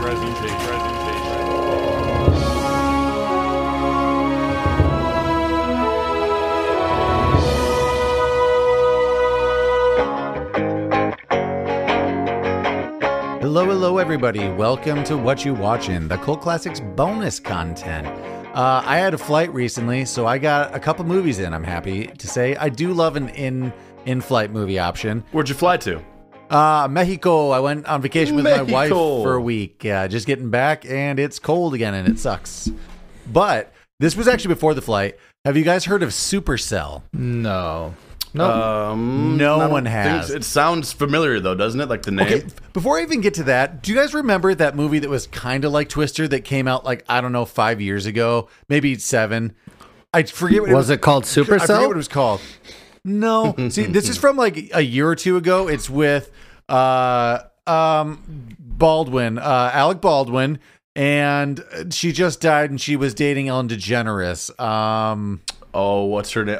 Hello, everybody. Welcome to What You Watchin', the Cult Classics bonus content. I had a flight recently, so I got a couple movies in, I'm happy to say. I do love an in-flight movie option. Where'd you fly to? Mexico. I went on vacation with my wife for a week. Just getting back, and it's cold again, and it sucks. But this was actually before the flight. Have you guys heard of Supercell? No. No one has. It sounds familiar, though, doesn't it? Like the name? Okay, before I even get to that, do you guys remember that movie that was kind of like Twister that came out, like, I don't know, 5 years ago? Maybe 7. I forget what was it called Supercell? I forget what it was called. No. See, this is from like a year or two ago. It's with Baldwin, Alec Baldwin, and she just died and she was dating Ellen DeGeneres. Oh, what's her name?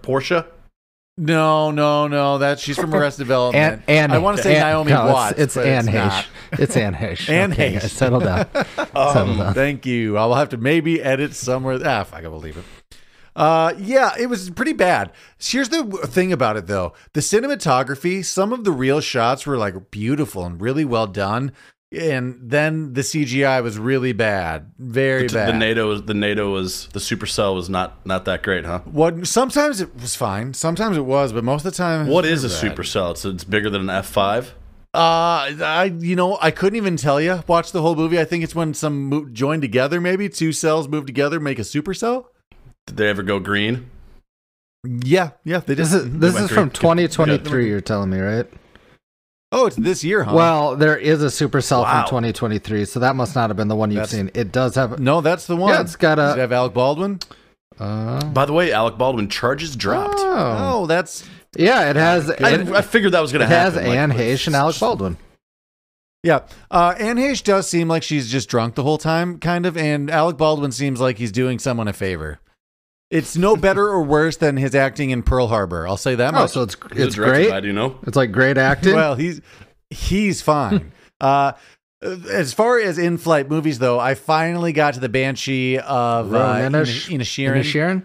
Portia? No. That she's from Arrested Development. I want to say Naomi Watts. It's Anne Heche. It's Anne Heche. Anne Heche. Settle down. Settle down. Thank you. I'll have to maybe edit somewhere. Fuck, I believe it. Yeah, it was pretty bad. Here's the thing about it, though. The cinematography, some of the real shots were like beautiful and really well done. And then the CGI was really bad, very bad. The Supercell was not that great, huh? Sometimes it was fine, sometimes it was, but most of the time. What is a Supercell? It's bigger than an F5. I couldn't even tell you. Watch the whole movie. I think it's when some join together. Maybe two cells move together, make a supercell. Did they ever go green? Yeah, they did. This is from 2023. You're telling me, right? Oh, it's this year, huh? Well, there is a Supercell from 2023, so that must not have been the one you've seen. It does have... No, that's the one. Yeah, it's got a... Does it have Alec Baldwin? By the way, Alec Baldwin charges dropped. Oh, that's... Yeah, it has... I figured that was going to happen. It has Anne Heche and Alec Baldwin. Yeah, Anne Heche does seem like she's just drunk the whole time, kind of, and Alec Baldwin seems like he's doing someone a favor. It's no better or worse than his acting in Pearl Harbor. I'll say that much. So it's great. By, do you know? It's like great acting. Well, he's fine. As far as in-flight movies, though, I finally got to the Banshee of Inisherin.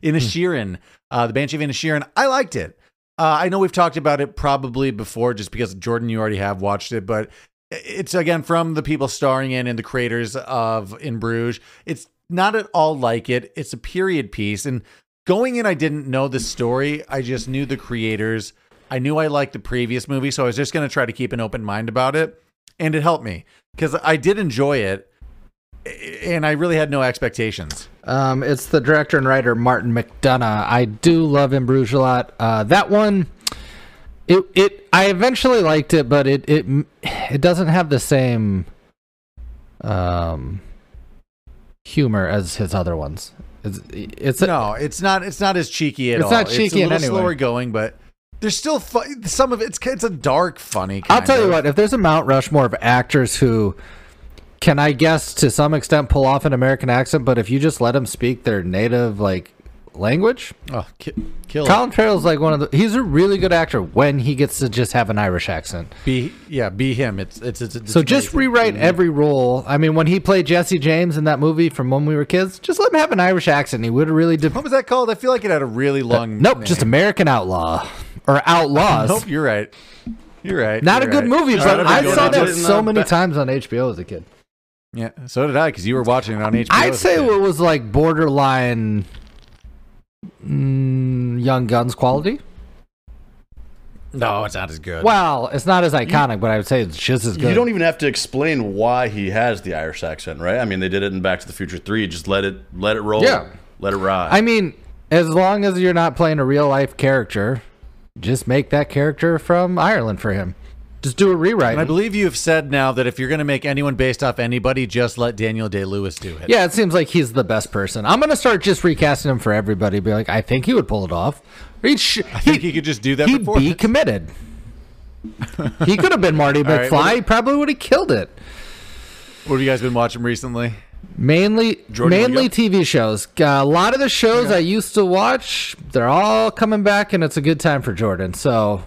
Inisherin. The Banshee of Inisherin. I liked it. I know we've talked about it probably before, just because Jordan, you already have watched it, but it's again from the people starring in and the creators of In Bruges. It's not at all like it. It's a period piece. And going in, I didn't know the story. I just knew the creators. I knew I liked the previous movie, so I was just going to try to keep an open mind about it. And it helped me because I did enjoy it. And I really had no expectations. It's the director and writer Martin McDonagh. I do love In Bruges a lot. That one, I eventually liked it, but it doesn't have the same humor as his other ones. It's not as cheeky at all. It's not cheeky in any way. It's a little slower going, but there's still some of it's a dark, funny. I'll tell you what. If there's a Mount Rushmore of actors who can, I guess, to some extent pull off an American accent, but if you just let them speak their native language, kill Colin Farrell's like one of the... He's a really good actor when he gets to just have an Irish accent. Be him. It's so just amazing. Rewrite every role. I mean, when he played Jesse James in that movie from when we were kids, just let him have an Irish accent. He would have really... What was that called? I feel like it had a really long name. Just American Outlaw. Or Outlaws. Nope, you're right. Not a good movie, but I saw that so many times on HBO as a kid. Yeah, so did I, because you were watching it on HBO. I'd say it was like borderline... Young Guns quality? No, it's not as good. Well, it's not as iconic, but I would say it's just as good. You don't even have to explain why he has the Irish accent, right? I mean, they did it in Back to the Future 3. Just let it roll. Yeah. Let it ride. I mean, as long as you're not playing a real life character, just make that character from Ireland for him. Just do a rewrite. And I believe you have said now that if you're going to make anyone based off anybody, just let Daniel Day-Lewis do it. Yeah, it seems like he's the best person. I'm going to start just recasting him for everybody. Be like, I think he would pull it off. I think he could just do that. He'd be committed. He could have been Marty McFly. Right, he probably would have killed it. What have you guys been watching recently? Mainly TV shows. A lot of the shows I used to watch, they're all coming back, and it's a good time for Jordan. So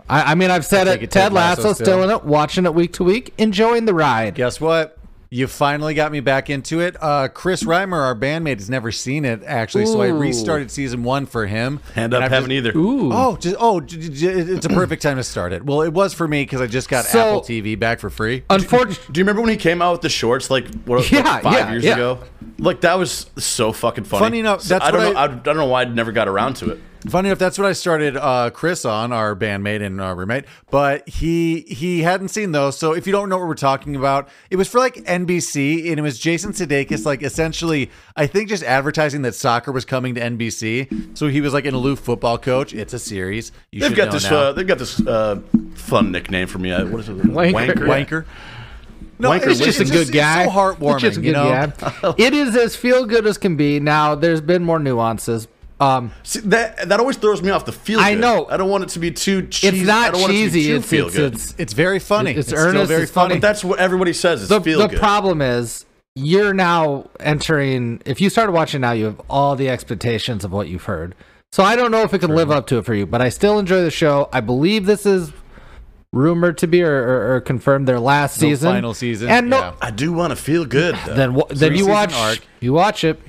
I mean, I've said it. Ted Lasso still in it, watching it week to week, enjoying the ride. Guess what? You finally got me back into it. Chris Reimer, our bandmate, has never seen it, actually, so I restarted season 1 for him. Hand up, haven't either. It's a perfect time to start it. Well, it was for me because I just got Apple TV back for free. Unfortunately, do you remember when he came out with the shorts like 5 years ago? Like, that was so fucking funny. Funny enough, I don't know why I never got around to it. Funny enough, that's what I started Chris on, our bandmate and roommate, but he hadn't seen those. So if you don't know what we're talking about, it was for like NBC, and it was Jason Sudeikis, like essentially, I think just advertising that soccer was coming to NBC. So he was like an aloof football coach. It's a series. They've got this fun nickname for me. What is it? Wanker. No, it's just a good guy. It's so heartwarming. It's just a good guy. It is as feel good as can be. Now, there's been more nuances. See, that always throws me off the feel good. I know. I don't want it to be too cheesy. It's not cheesy. It's very funny. It's earnest. Very funny. But that's what everybody says. It's feel good. The problem is you're now entering. If you started watching now, you have all the expectations of what you've heard. So I don't know if it can live up to it for you. But I still enjoy the show. I believe this is rumored to be or confirmed their last season, final season. And I do want to feel good. Then you watch it.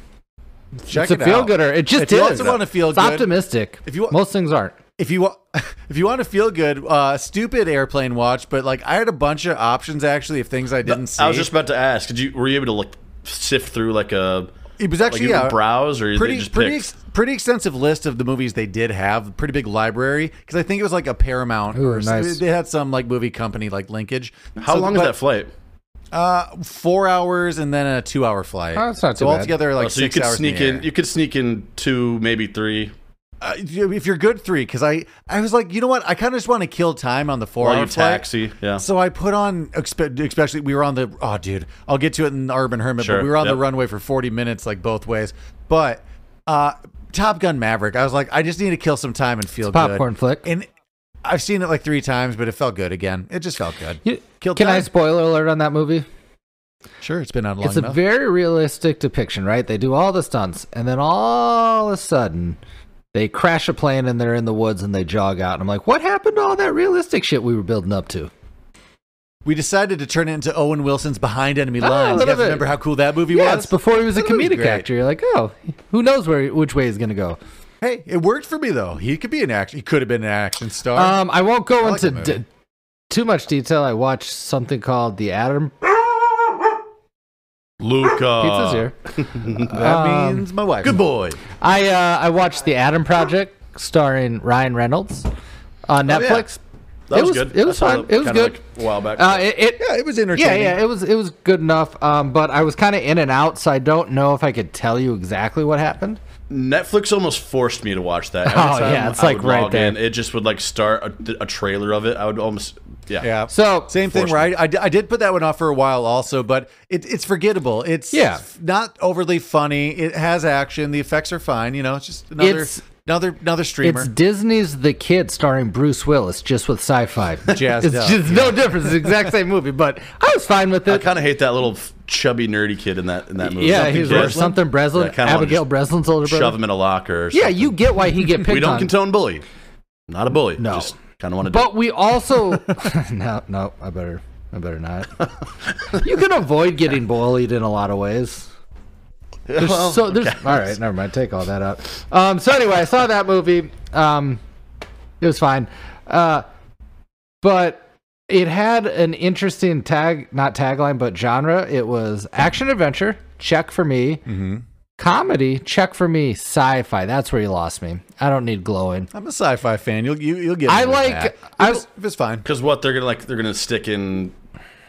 Check it's a feel-gooder. It just is. You also want to feel good. It's optimistic. Most things aren't. If you want to feel good, stupid airplane watch. But like, I had a bunch of options actually of things I didn't see. I was just about to ask. Were you able to like sift through like a? It was actually browse or pretty extensive list of the movies they did have. Pretty big library because I think it was like a Paramount. Nice. They had some like movie company like linkage. How long is that flight? 4 hours and then a 2-hour flight. Oh, that's not too bad. Altogether, like 6 hours. You could sneak in 2, maybe 3. If you're good, 3, because I was like, you know what? I kind of just want to kill time on the 4-hour flight. Taxi, yeah. So I put on, especially we were on the. Oh, dude, I'll get to it in the Urban Hermit. Sure, but we were on the runway for 40 minutes, like both ways. But Top Gun Maverick, I was like, I just need to kill some time and feel good. Popcorn flick. And I've seen it like 3 times, but it felt good again. It just felt good. Can I spoiler alert on that movie? Sure, it's been on long enough. It's a very realistic depiction, right? They do all the stunts, and then all of a sudden, they crash a plane and they're in the woods and they jog out. And I'm like, what happened to all that realistic shit we were building up to? We decided to turn it into Owen Wilson's Behind Enemy Lines. You guys remember how cool that movie was? Yeah, it's before he was a comedic actor. You're like, oh, who knows which way he's going to go. Hey, it worked for me, though. He could be an action. He could have been an action star. I won't go into too much detail. I watched something called The Adam... Luca. Pizza's here. That means my wife. Good boy. I watched The Adam Project starring Ryan Reynolds on Netflix. That was good. It was fun. It was good. Like a while back. It was entertaining. Yeah, it was good enough. But I was kind of in and out, so I don't know if I could tell you exactly what happened. Netflix almost forced me to watch that. Every time it's like right there. It just would like start a trailer of it. I would almost. Yeah. So same thing, right? I did put that one off for a while also, but it's forgettable. It's not overly funny. It has action. The effects are fine. You know, it's just another streamer. It's Disney's The Kid starring Bruce Willis, just with sci-fi. Jazzed it's up. just no difference. It's the exact same movie, but I was fine with it. I kind of hate that little chubby nerdy kid in that movie. Yeah, he's something Breslin. Abigail Breslin's older brother. Shove him in a locker. Or yeah, you get why he get picked on. We don't condone bully. Not a bully. No. Just kind of want to do. But we also no, I better not. You can avoid getting bullied in a lot of ways. All right, never mind. Take all that out. So anyway, I saw that movie. It was fine, but it had an interesting not tagline, but genre. It was action adventure. Check for me. Mm-hmm. Comedy, check for me. Sci-fi, that's where you lost me. I don't need glowing. I'm a sci-fi fan. You'll get. It's fine because what they're gonna stick in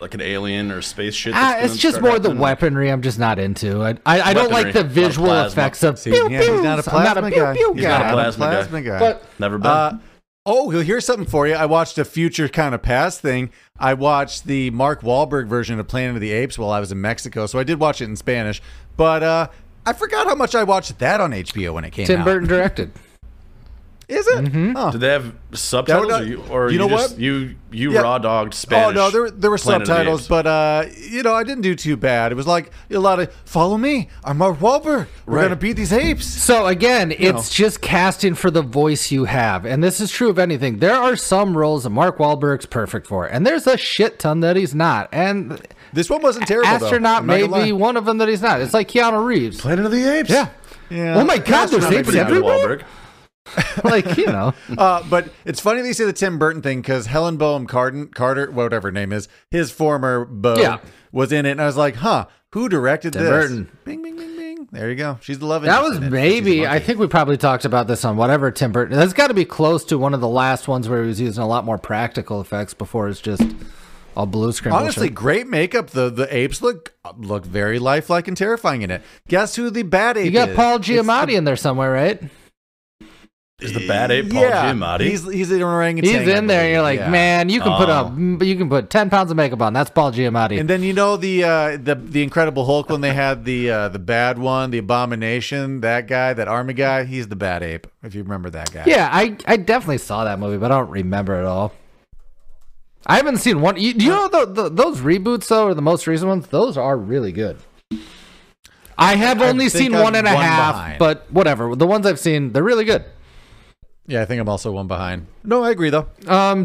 like an alien or space shit. It's just more the weaponry. I'm just not into. I don't like the visual effects of. He's not a plasma guy. He's not a plasma guy. But never been. Here's something for you. I watched a future kind of past thing. I watched the Mark Wahlberg version of Planet of the Apes while I was in Mexico, so I did watch it in Spanish. But I forgot how much I watched that on HBO when it came out. Tim Burton directed. Is it? Mm-hmm. Oh. Do they have subtitles, or you know what? You raw dogged Spanish? Oh no, there were subtitles, but I didn't do too bad. It was like a lot of "Follow me, I'm Mark Wahlberg. We're gonna beat these apes." So again, it's just casting for the voice you have, and this is true of anything. There are some roles that Mark Wahlberg's perfect for, and there's a shit ton that he's not. And this one wasn't terrible. Astronaut may be one of them that he's not. It's like Keanu Reeves, Planet of the Apes. Yeah. Oh my God, there's apes everywhere. Like, but it's funny that you say the Tim Burton thing, because Helen Bonham Carter, whatever her name is, his former beau, was in it, and I was like, who directed Tim this? Burton. Bing, bing, bing, bing. There you go. She's the love interest. interest. That was maybe, I think we probably talked about this on whatever Tim Burton. That's got to be close to one of the last ones where he was using a lot more practical effects before it's just all blue screen. Honestly, great makeup. The apes look very lifelike and terrifying in it. Guess who the bad ape is? You got Paul Giamatti in there somewhere, right? Is the bad ape Paul Giamatti? He's an orangutan. He's in there. And you're like, man, you can put 10 pounds of makeup on. That's Paul Giamatti. And then the Incredible Hulk, when they had the bad one, the Abomination, that guy, that army guy, he's the bad ape. If you remember that guy. Yeah, I definitely saw that movie, but I don't remember it all. I haven't seen one. You know those reboots though, or the most recent ones? Those are really good. I have only seen one and a half, but whatever. The ones I've seen, they're really good. Yeah, I think I'm also one behind. No, I agree though.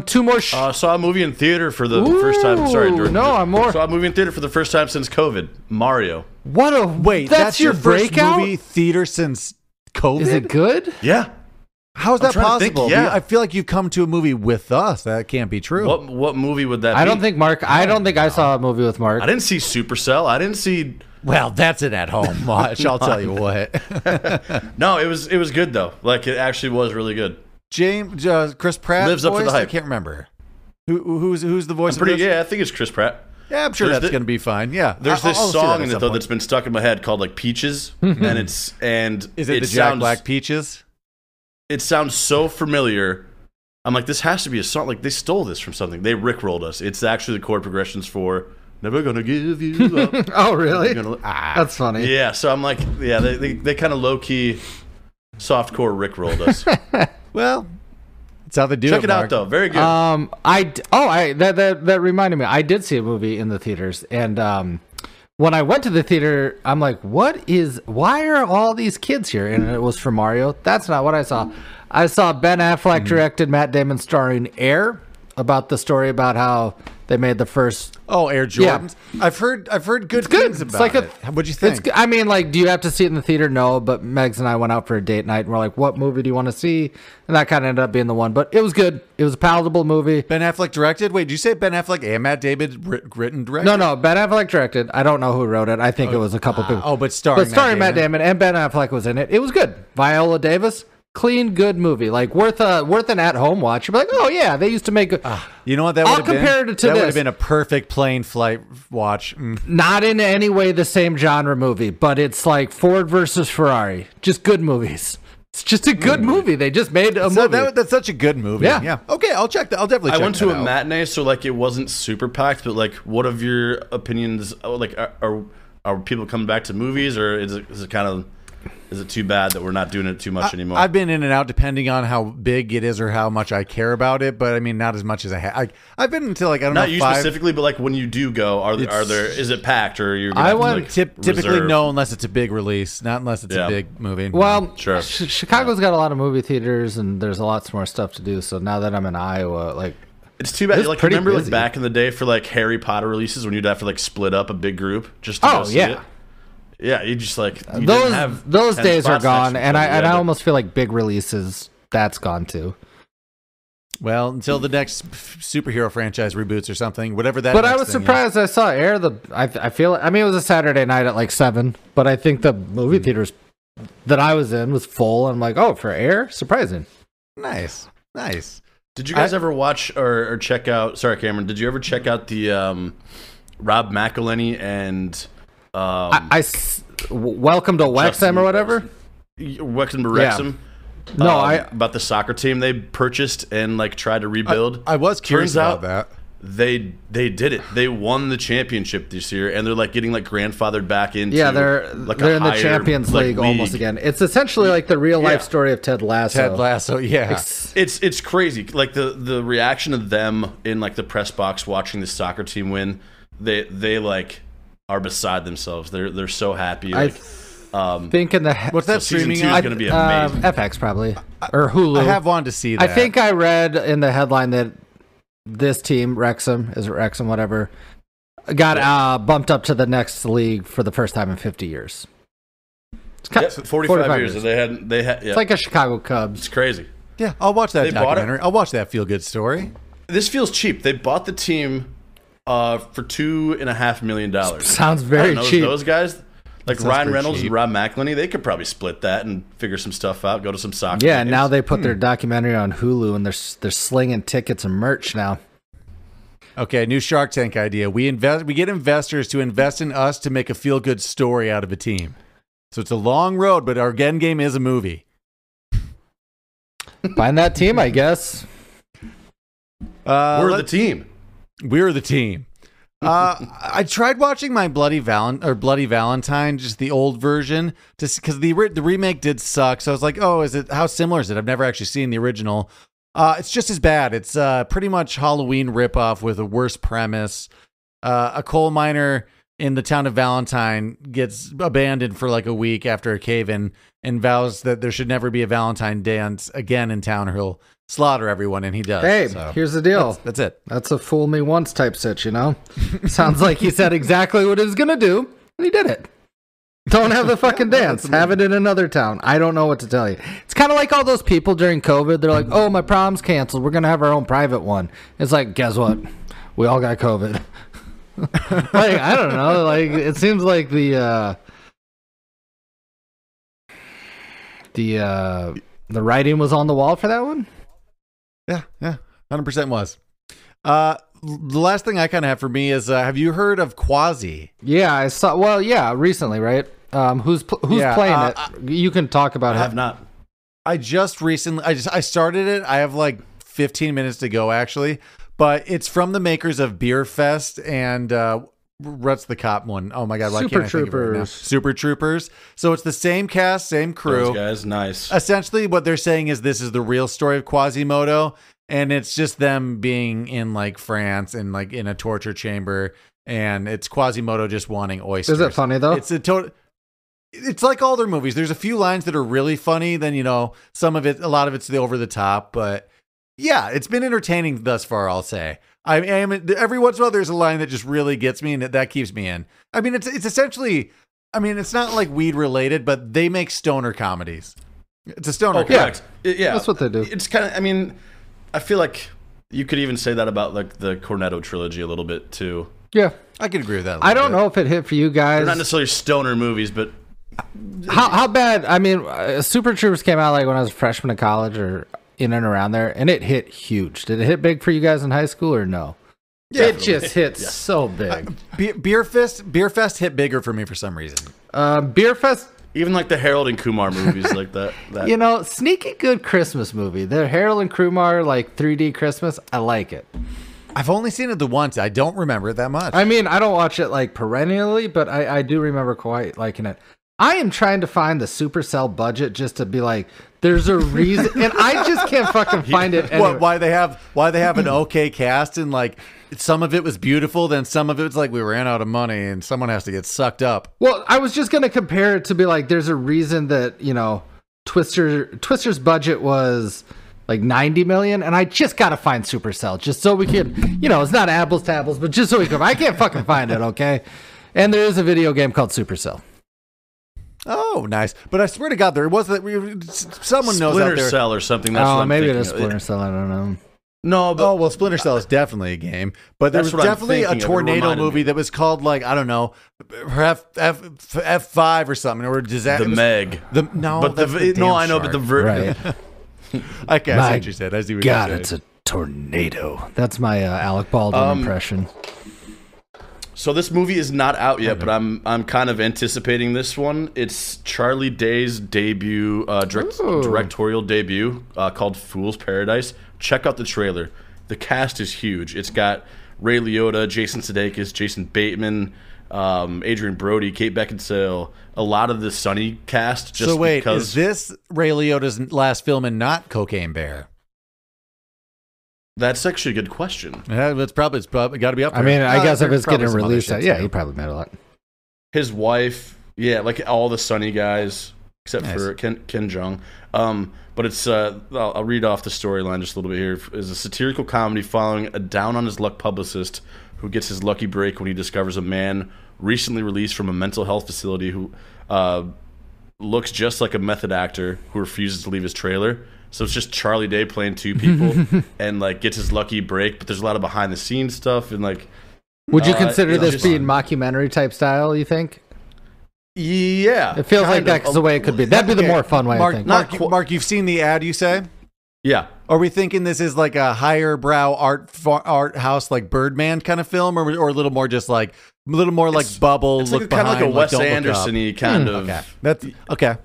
Two more. Saw a movie in theater for the first time. Sorry, Jordan. No, I'm more. Saw a movie in theater for the first time since COVID. Mario. What a wait! That's your breakout first movie theater since COVID. Is it good? Yeah. How's that possible? I feel like you've come to a movie with us. That can't be true. What movie would that be? I don't think Mark. I don't think I saw a movie with Mark. I didn't see Supercell. I didn't see. Well, that's an at-home watch. I'll tell you what. No, it was good though. Like it actually was really good. Chris Pratt lives up to the hype. I can't remember. Who's the voice? Yeah, I think it's Chris Pratt. Yeah, I'm sure that's going to be fine. Yeah, there's this song in it though that's been stuck in my head called like Peaches, and is it the Jack Black Peaches? It sounds so familiar. I'm like, this has to be a song. Like they stole this from something. They rickrolled us. It's actually the chord progressions for "Never Gonna Give You Up." Oh, really? That's funny. Yeah. So I'm like, yeah, they kind of low key softcore rickrolled us. Well, that's how they do it. Check it out though. Very good. That reminded me. I did see a movie in the theaters, and when I went to the theater, I'm like, why are all these kids here? And it was for Mario. That's not what I saw. I saw Ben Affleck directed, Matt Damon starring Air, about the story about how they made the first Air Jordans. Yeah. I've heard good things about it. What'd you think? I mean, like, do you have to see it in the theater? No, but Megs and I went out for a date night, and we're like, what movie do you want to see? And that kind of ended up being the one. But it was good. It was a palatable movie. Ben Affleck directed? Wait, did you say Ben Affleck and Matt Damon written directed? No, Ben Affleck directed. I don't know who wrote it. I think it was a couple people. But starring Matt Damon, and Ben Affleck was in it. It was good. Viola Davis. Clean, good movie. Like worth an at-home watch. You'd be like, oh yeah, they used to make. You know what that would have been? I'll compare it to that this. Would have been a perfect plane flight watch. Not in any way the same genre movie, but it's like Ford versus Ferrari. Just good movies. It's just a good movie. They just made a movie. That's such a good movie. Yeah. Okay, I'll check that. I'll definitely check that out. I went to a matinee, so like it wasn't super packed, but like, what of your opinions? Like, are people coming back to movies, or is it kind of? Is it too bad that we're not doing it too much anymore? I've been in and out depending on how big it is or how much I care about it, but I mean, not as much as I have. I've been until like, I don't know. Not you specifically, but like when you do go, are there? Is it packed or you're? I went typically no, unless it's a big release, not unless it's a big movie. Well, sure. Chicago's got a lot of movie theaters, and there's lots more stuff to do. So now that I'm in Iowa, like. It's too bad. Like, remember, like back in the day for like Harry Potter releases when you'd have to like split up a big group just to go see it. Yeah, you just like those days are gone, and I almost feel like big releases that's gone too. Well, until the next superhero franchise reboots or something, whatever that. But I was surprised I saw Air. I feel it was a Saturday night at like 7, but I think the movie theaters that I was in was full. I'm like, oh, for Air, surprising. Nice. Did you guys ever watch or check out? Sorry, Cameron. Did you ever check out the Rob McElhenney and? Welcome to Wrexham or whatever. Wrexham to Wrexham. Yeah. No, about the soccer team they purchased and like tried to rebuild. I was curious about that. they did it. They won the championship this year, and they're like getting like grandfathered back into. Yeah, they're in the Champions League almost again. It's essentially like the real life story of Ted Lasso. Ted Lasso, yeah. It's crazy. Like the reaction of them in like the press box watching the soccer team win. They like are beside themselves. They're so happy. Like, think in the what's that streaming? Season 2 is going to be amazing. FX probably or Hulu. I have wanted to see that. I think I read in the headline that this team, Wrexham, whatever, got bumped up to the next league for the first time in 50 years. It's kind of 45 years. They had. Yeah. It's like a Chicago Cubs. It's crazy. Yeah, I'll watch that documentary. I'll watch that feel-good story. This feels cheap. They bought the team for $2.5 million. Sounds very cheap. Those guys, like Ryan Reynolds and Rob McElhenney, they could probably split that and figure some stuff out. Go to some soccer. Yeah, games. Now they put their documentary on Hulu, and they're slinging tickets and merch now. Okay, new Shark Tank idea. We get investors to invest in us to make a feel-good story out of a team. So it's a long road, but our end game is a movie. Find that team, I guess. We're the team. We're the team. I tried watching my Bloody Valentine, just the old version, because the remake did suck. So I was like, oh, how similar is it? I've never actually seen the original. It's just as bad. It's pretty much Halloween ripoff with a worse premise. A coal miner in the town of Valentine gets abandoned for like a week after a cave-in and vows that there should never be a Valentine dance again in town or he'll slaughter everyone, and he does. Hey, so here's the deal. That's it. That's a fool me once type sitch, you know? Sounds like he said exactly what he was going to do, and he did it. Don't have the fucking dance. Have it in another town. I don't know what to tell you. It's kind of like all those people during COVID. They're like, oh, my prom's canceled. We're going to have our own private one. It's like, guess what? We all got COVID. Like, I don't know. Like, it seems like the writing was on the wall for that one. Yeah, 100% was. The last thing I kind of have for me is, have you heard of Quasi? Yeah, I saw. Well, yeah, recently, right? Who's playing it? You can talk about it. I have not. I started it. I have like 15 minutes to go, actually. But it's from the makers of Beer Fest and what's the cop one? Oh my god, why can't I think of it right now? Super Troopers. So it's the same cast, same crew. Those guys, nice. Essentially, what they're saying is this is the real story of Quasimodo, and it's just them being in like France and like in a torture chamber, and it's Quasimodo just wanting oysters. Is it funny though? It's like all their movies. There's a few lines that are really funny. Then a lot of it's the over the top, but. Yeah, it's been entertaining thus far, I'll say. I am every once in a while there's a line that just really gets me and that keeps me in. I mean, it's essentially, it's not like weed related, but they make stoner comedies. It's a stoner correct. Yeah. That's what they do. It's kind of, I feel like you could even say that about like the Cornetto trilogy a little bit too. Yeah. I can agree with that. I don't know if it hit for you guys. They're not necessarily stoner movies, but how bad, Super Troopers came out like when I was a freshman in college or in and around there, and it hit huge. Did it hit big for you guys in high school or no? Yeah, it just hit so big. Beer Fest hit bigger for me for some reason. Beer Fest, even like the Harold and Kumar movies like that. Sneaky good Christmas movie. The Harold and Kumar like 3D Christmas. I like it. I've only seen it the once. I don't remember it that much. I don't watch it like perennially, but I do remember quite liking it. I am trying to find the Supercell budget just to be like, there's a reason, and I just can't fucking find it. Anywhere. Why they have an okay cast, and like some of it was beautiful, then some of it's like we ran out of money and someone has to get sucked up. Well, I was just gonna compare it to be like, there's a reason that Twister's budget was like 90 million, and I just gotta find Supercell just so we can, it's not apples to apples, but just so we can. I can't fucking find it, okay? And there is a video game called Supercell. Oh, nice! But I swear to God, there was someone knows out there. Splinter Cell or something. That's what I'm maybe thinking. it is Splinter Cell. I don't know. No, but Splinter Cell is definitely a game. But there was definitely a tornado movie that was called like I don't know, F5 or something, or disaster. The Meg. I know, but the right. I see what you said. I see what God, you said. it's a tornado. That's my Alec Baldwin impression. So this movie is not out yet, but I'm kind of anticipating this one. It's Charlie Day's debut, directorial debut, called Fool's Paradise. Check out the trailer. The cast is huge. It's got Ray Liotta, Jason Sudeikis, Jason Bateman, Adrian Brody, Kate Beckinsale, a lot of the Sunny cast. Just so wait, because is this Ray Liotta's last film and not Cocaine Bear? That's actually a good question. Yeah, it's probably got to be up there. I mean, I guess if it's getting released, yeah, he probably made a lot. His wife, yeah, like all the Sunny guys except for Ken Jeong. But it's I'll read off the storyline just a little bit here. Is a satirical comedy following a down on his luck publicist who gets his lucky break when he discovers a man recently released from a mental health facility who looks just like a method actor who refuses to leave his trailer. So it's just Charlie Day playing two people and like gets his lucky break, but there's a lot of behind the scenes stuff and like. Would you consider this being mockumentary type style, you think? Yeah. It feels like that's the way it could be. That'd be the more fun way, Mark, I think. Mark, you've seen the ad, you say? Yeah. Are we thinking this is like a higher brow art house like Birdman kind of film, or a little more just like a little more like Bubble? It's look like kind of like a Wes Anderson-y kind of. Okay, that's okay.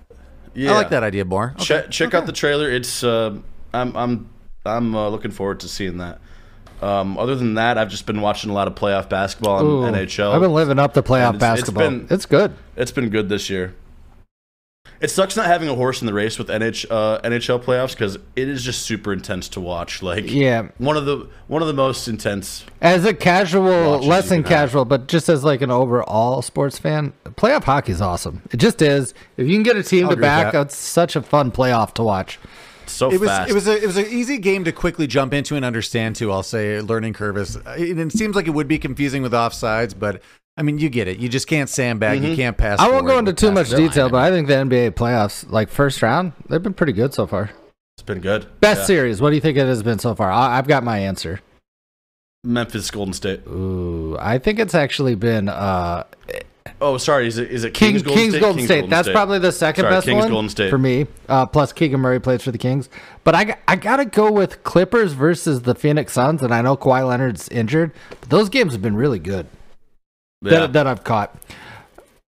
Yeah. I like that idea more. Okay. Check out the trailer. It's I'm looking forward to seeing that. Other than that, I've just been watching a lot of playoff basketball on NHL. I've been living up the playoff basketball. It's good. It's been good this year. It sucks not having a horse in the race with NHL playoffs because it is just super intense to watch. Like, one of the most intense. As a casual, less than casual, but just as like an overall sports fan, playoff hockey is awesome. It just is. If you can get a team to back, it's such a fun playoff to watch. So fast. It was an easy game to quickly jump into and understand too. I'll say learning curve is. It seems like it would be confusing with offsides, but I mean you get it. You just can't sandbag. You can't pass. I won't go into too much detail, but I think the NBA playoffs, like first round, they've been pretty good so far. It's been good. Best series. What do you think it has been so far? I've got my answer. Memphis Golden State. Ooh, I think it's actually been. Oh, sorry. Is it Kings Golden State? That's probably the second best Kings one Golden State. for me. Plus Keegan Murray plays for the Kings. But I gotta go with Clippers versus the Phoenix Suns, and I know Kawhi Leonard's injured, but those games have been really good. Yeah. That I've caught.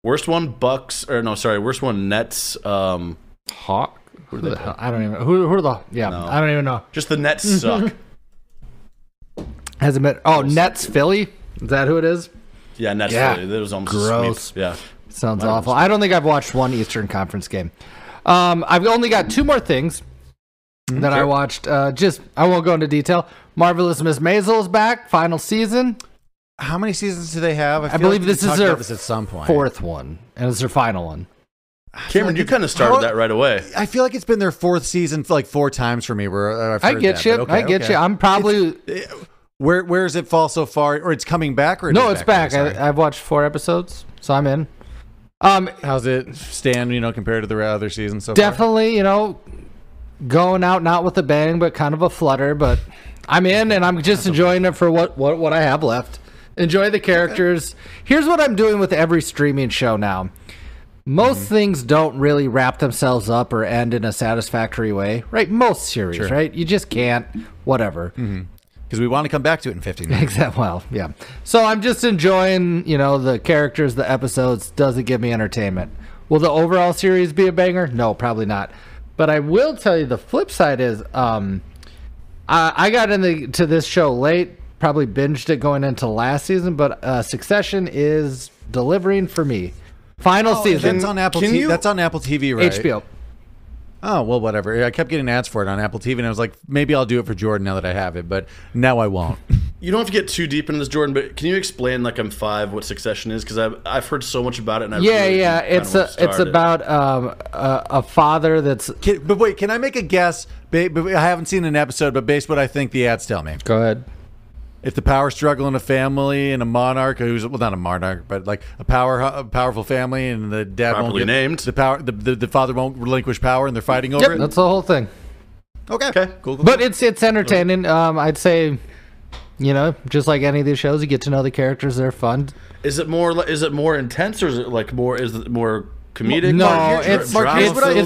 Worst one Worst one Nets. Hawk. Who the hell? I don't even. Who are the? Yeah, no. I don't even know. Just the Nets suck. Hasn't been. Oh, Nets Philly. Is that who it is? Yeah, Nets Philly. That was almost gross. A sweep. Yeah, sounds awful. I don't think I've watched one Eastern Conference game. I've only got two more things that I watched. I won't go into detail. Marvelous Miss Maisel is back. Final season. How many seasons do they have? I believe this is their at some point. Fourth one, and it's their final one. Cameron, you kind of started that right away. I feel like it's been their fourth season like 4 times for me. Where I've heard I get you. I get you. I'm probably. Where does it fall so far? Or it's coming back? Or no, it's back. I've watched 4 episodes, so I'm in. How's it stand? Compared to the other seasons so definitely, far? Going out not with a bang, but kind of a flutter. But I'm in, and I'm just enjoying it for what I have left. Enjoy the characters. Here's what I'm doing with every streaming show now. Most things don't really wrap themselves up or end in a satisfactory way, right? Most series, right? You just can't. Whatever. Because we want to come back to it in 15 minutes. Exactly. Well, yeah. So I'm just enjoying, the characters, the episodes. Does it give me entertainment? Will the overall series be a banger? No, probably not. But I will tell you the flip side is I got into this show late, probably binged it going into last season, but Succession is delivering for me. Final season. That's on Apple TV. That's on Apple TV, right? HBO. Oh, well, whatever. I kept getting ads for it on Apple TV, and I was like, maybe I'll do it for Jordan now that I have it, but now I won't. You don't have to get too deep into this, Jordan, but can you explain, like I'm 5, what Succession is? Because I've heard so much about it. And It's about a father that's... But wait, can I make a guess? I haven't seen an episode, but based on what I think the ads tell me. Go ahead. If the power struggle in a family and a monarch who's not a monarch, but like a powerful family, and the dad properly won't get named the power, the father won't relinquish power, and they're fighting over it. That's the whole thing. Okay, cool. But it's entertaining. I'd say, just like any of these shows, you get to know the characters. They're fun. Is it more intense, or is it more comedic? No, it's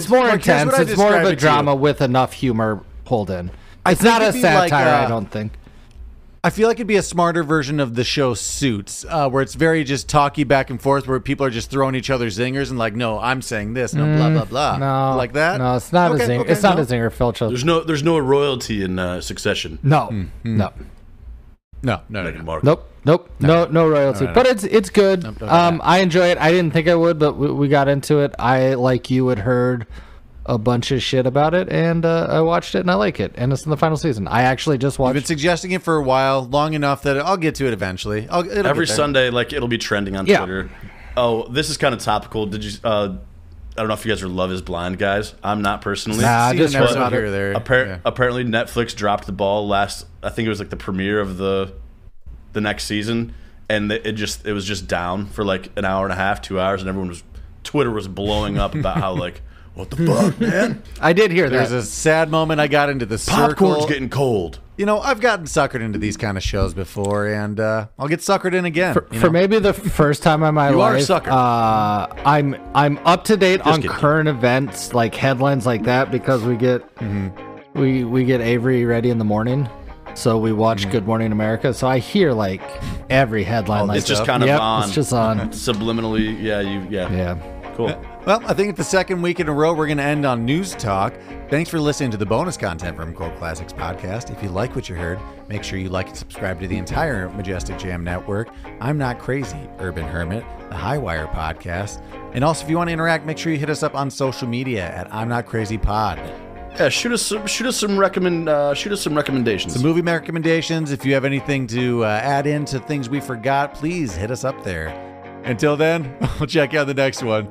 more intense. It's more of a drama with enough humor pulled in. It's not a satire, I don't think. I feel like it'd be a smarter version of the show Suits, where it's very just talky back and forth, where people are just throwing each other zingers and like, no, I'm saying this, no, blah blah blah, no, like that. No, it's not a zinger. It's not a zinger filter. There's no royalty in Succession. No, no. No. Nope. No royalty. No. But it's good. Nope, I enjoy it. I didn't think I would, but we got into it. I, like you, had heard a bunch of shit about it, and I watched it, and I like it. And it's in the final season. I actually just watched. You've been suggesting it for a while, long enough that I'll get to it eventually. Every Sunday, like, it'll be trending on Twitter. Oh, this is kind of topical. Did you? I don't know if you guys are Love Is Blind guys. I'm not personally. Nah, I just never saw here there. Apparently, Netflix dropped the ball last. I think it was like the premiere of the next season, and it was just down for like an hour and a half, 2 hours, and Twitter was blowing up about how like, what the fuck, man? I did hear that. There's a sad moment. I got into the Popcorn's getting cold. You know, I've gotten suckered into these kind of shows before, and I'll get suckered in again. For maybe the first time in my life, I'm up to date on current events, like headlines like that, because we get we get Avery ready in the morning, so we watch Good Morning America. So I hear like every headline. Like it's just kind of on. It's just on subliminally. Yeah. Cool. Well, I think it's the second week in a row we're going to end on News Talk. Thanks for listening to the bonus content from Cult Classics Podcast. If you like what you heard, make sure you like and subscribe to the entire Majestic Jam Network. I'm Not Crazy, Urban Hermit, the Highwire Podcast. And also, if you want to interact, make sure you hit us up on social media at I'm Not Crazy Pod. Yeah, shoot us some recommendations. Some movie recommendations. If you have anything to add in to things we forgot, please hit us up there. Until then, we'll check out the next one.